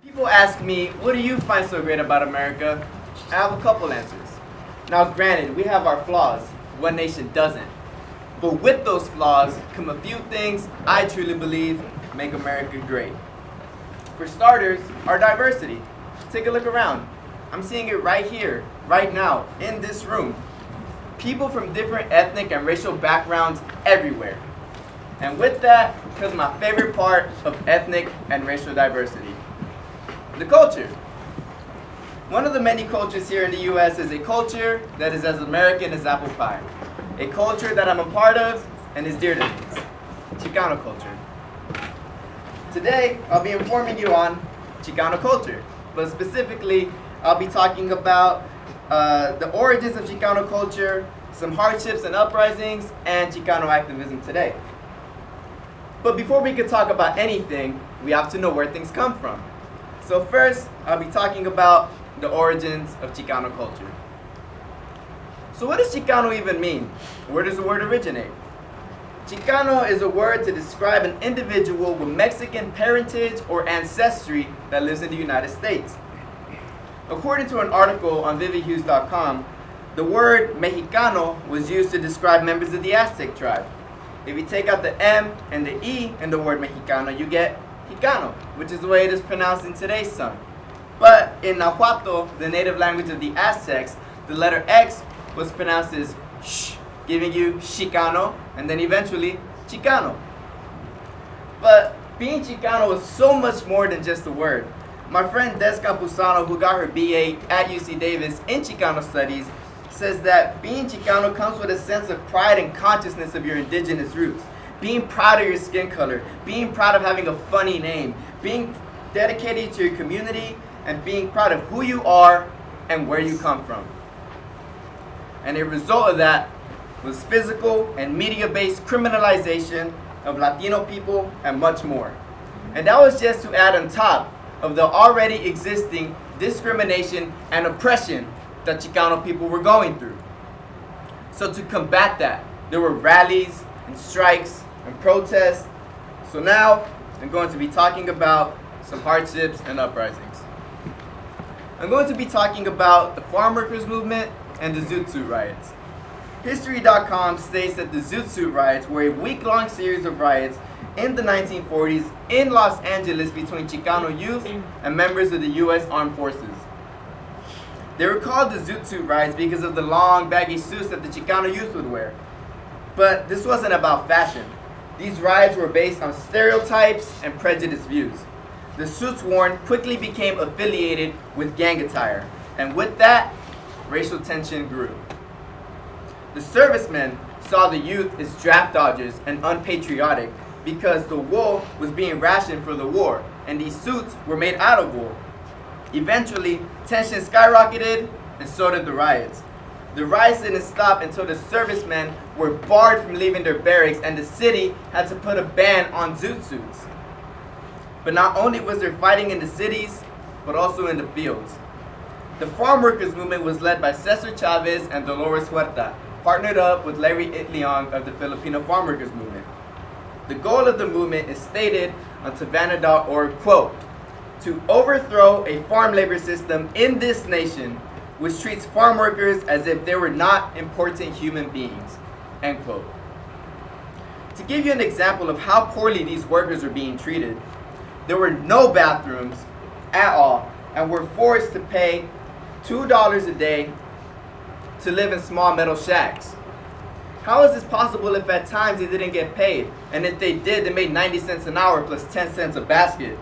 People ask me, what do you find so great about America? I have a couple answers. Now granted, we have our flaws. One nation doesn't. But with those flaws come a few things I truly believe make America great. For starters, our diversity. Take a look around. I'm seeing it right here, right now, in this room. People from different ethnic and racial backgrounds everywhere. And with that comes my favorite part of ethnic and racial diversity. The culture. One of the many cultures here in the US is a culture that is as American as apple pie. A culture that I'm a part of and is dear to me. Chicano culture. Today, I'll be informing you on Chicano culture, but specifically, I'll be talking about the origins of Chicano culture, some hardships and uprisings, and Chicano activism today. But before we can talk about anything, we have to know where things come from. So first, I'll be talking about the origins of Chicano culture. So what does Chicano even mean? Where does the word originate? Chicano is a word to describe an individual with Mexican parentage or ancestry that lives in the United States. According to an article on vividhughes.com, the word Mexicano was used to describe members of the Aztec tribe. If you take out the M and the E in the word Mexicano, you get Chicano, which is the way it is pronounced in today's song. But in Nahuatl, the native language of the Aztecs, the letter X was pronounced as sh, giving you Chicano, and then eventually Chicano. But being Chicano is so much more than just a word. My friend Des Campuzano, who got her BA at UC Davis in Chicano Studies, says that being Chicano comes with a sense of pride and consciousness of your indigenous roots. Being proud of your skin color, being proud of having a funny name, being dedicated to your community, and being proud of who you are and where you come from. And a result of that was physical and media-based criminalization of Latino people and much more. And that was just to add on top of the already existing discrimination and oppression that Chicano people were going through. So to combat that, there were rallies and strikes and protests. So now I'm going to be talking about some hardships and uprisings. I'm going to be talking about the farm workers movement and the Zoot Suit riots. History.com states that the Zoot Suit riots were a week-long series of riots in the 1940s in Los Angeles between Chicano youth and members of the U.S. Armed Forces. They were called the Zoot Suit riots because of the long, baggy suits that the Chicano youth would wear. But this wasn't about fashion. These riots were based on stereotypes and prejudiced views. The suits worn quickly became affiliated with gang attire, and with that, racial tension grew. The servicemen saw the youth as draft dodgers and unpatriotic because the wool was being rationed for the war, and these suits were made out of wool. Eventually, tension skyrocketed, and so did the riots. The riots didn't stop until the servicemen were barred from leaving their barracks, and the city had to put a ban on Zoot suits. But not only was there fighting in the cities, but also in the fields. The farm workers movement was led by Cesar Chavez and Dolores Huerta, partnered up with Larry Itliong of the Filipino farm workers movement. The goal of the movement is stated on Savannah.org, quote, to overthrow a farm labor system in this nation which treats farm workers as if they were not important human beings, end quote. To give you an example of how poorly these workers are being treated, there were no bathrooms at all and were forced to pay $2 a day to live in small metal shacks. How is this possible if at times they didn't get paid? And if they did, they made 90 cents an hour plus 10 cents a basket.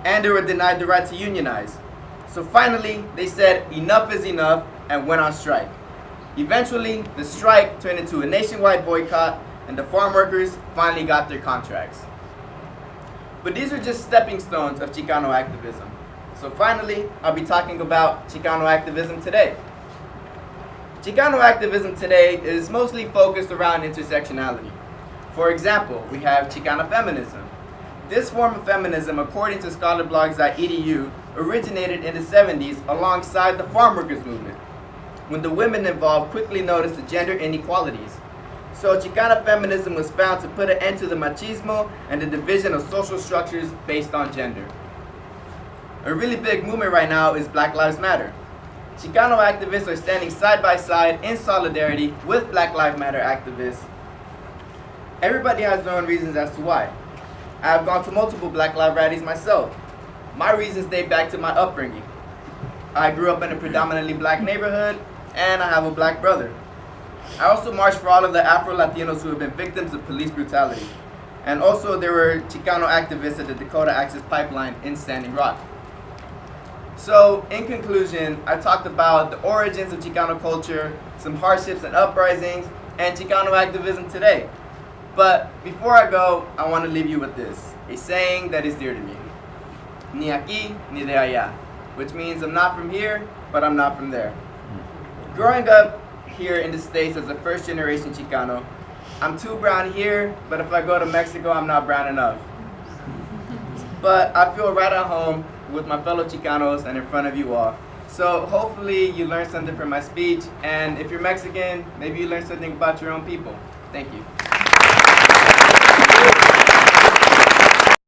And they were denied the right to unionize. So finally, they said enough is enough and went on strike. Eventually, the strike turned into a nationwide boycott and the farm workers finally got their contracts. But these are just stepping stones of Chicano activism. So finally, I'll be talking about Chicano activism today. Chicano activism today is mostly focused around intersectionality. For example, we have Chicana feminism. This form of feminism, according to scholarblogs.edu, originated in the 70s alongside the farm workers movement, when the women involved quickly noticed the gender inequalities. So Chicana feminism was found to put an end to the machismo and the division of social structures based on gender. A really big movement right now is Black Lives Matter. Chicano activists are standing side by side in solidarity with Black Lives Matter activists. Everybody has their own reasons as to why. I have gone to multiple Black Lives rallies myself. My reasons date back to my upbringing. I grew up in a predominantly black neighborhood, and I have a black brother. I also marched for all of the Afro-Latinos who have been victims of police brutality. And also there were Chicano activists at the Dakota Access Pipeline in Standing Rock. So, in conclusion, I talked about the origins of Chicano culture, some hardships and uprisings, and Chicano activism today. But before I go, I want to leave you with this, a saying that is dear to me. Ni aquí, ni de allá, which means I'm not from here, but I'm not from there. Growing up here in the States as a first-generation Chicano, I'm too brown here, but if I go to Mexico, I'm not brown enough. But I feel right at home with my fellow Chicanos and in front of you all. So hopefully you learned something from my speech, and if you're Mexican, maybe you learned something about your own people. Thank you.